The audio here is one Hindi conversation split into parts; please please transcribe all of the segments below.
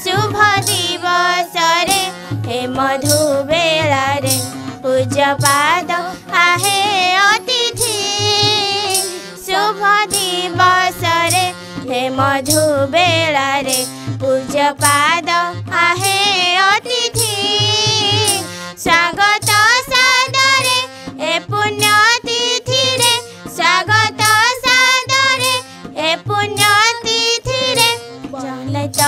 शुभ दिवस रे हे मधु बेला रे पूज्य पाद आहे अतिथि शुभ दिवस रे हे मधु बेला रे पूज्य पाद आहे अतिथि स्वागत सादरे ए पुण्य तिथि रे स्वागत सादरे ए पुण्य तिथि रे जनित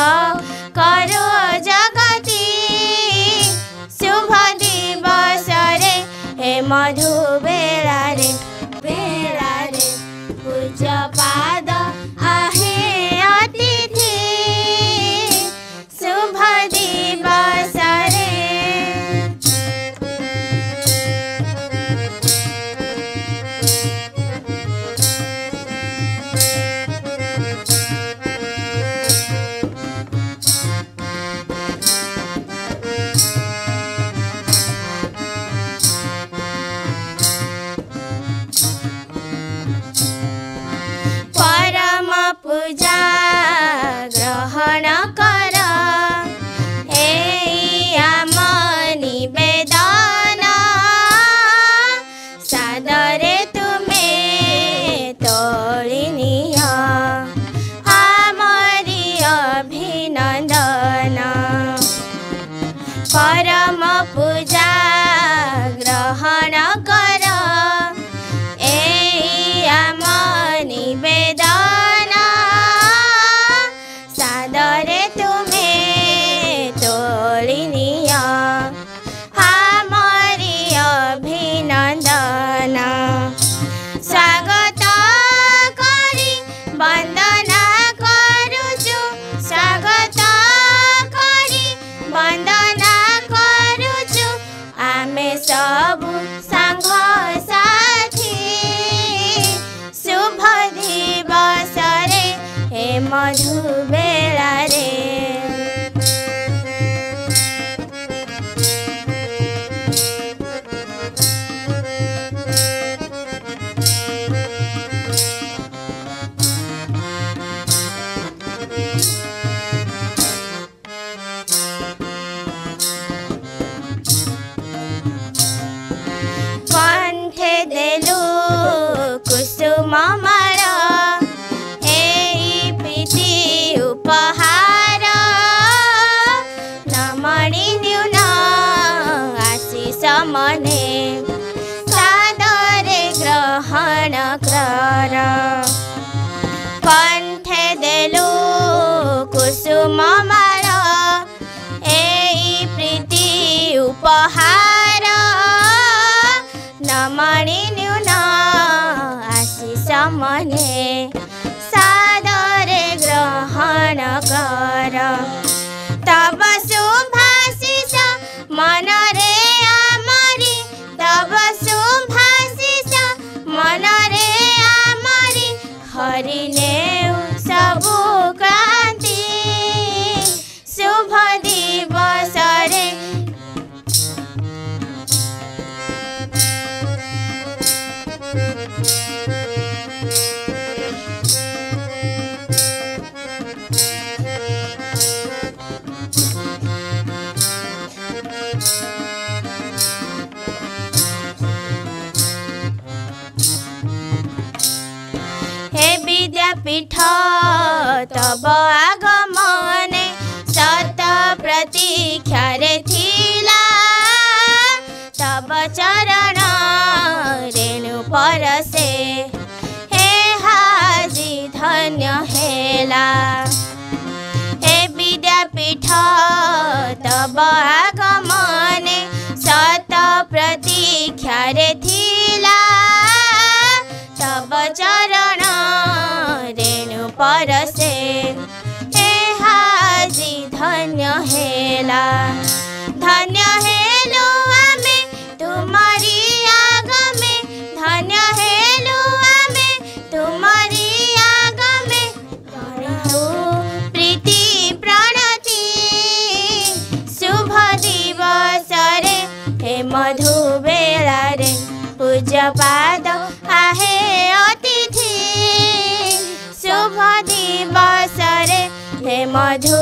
करो जगती शुभ दिवस रे हे मधु बेला रे पूज्य पाद आहे अतिथि शुभ दिवस रे परम पूजा ग्रहण कर आम निवेदन सादरे तुमे तोली निय आमरी अभिनंदन परम पूजा ग्रहण कर आम निवेदन सादरे तुमे तोली निय आमरी अभिनंदन स्वागत करी वंदना करुचु स्वागत करी वंदना करुचु आमे सबु संग साथी शुभ दिवस रे हे मधु बेला रे कंठे देलु कुसुम मार एई प्रीति उपहार नमणि न्यून आशीष मने सादरे ग्रहण कर कंठे देलु कुसुम मार एई प्रीति उपहार नमणि न्यून आशीष मने सादरे ग्रहण कर तब शुभाशीष मन रे आमरी तब शुभाशीष मन रे आमरी हरिने सबु क्रांति शुभ दिवस रे हे विद्यापीठ तब आगमने सत प्रतीक्षा रे थिला तब चरण रेणु परसे हे हाजी धन्य हेला हे विद्यापीठ तब आगमने सत प्रतीक्षा रे थिला तब चरण रेणु परसे हे हाजी धन्य हेला धन्य हेलु आमे तुम्हारी आगमे धन्य हेलु आमे तुम्हारी आगमे करू प्रीति प्रणति शुभ दिवस रे हे मधु बेला रे पूज्य पाद आहे अतिथि शुभ दिवस रे हे मधु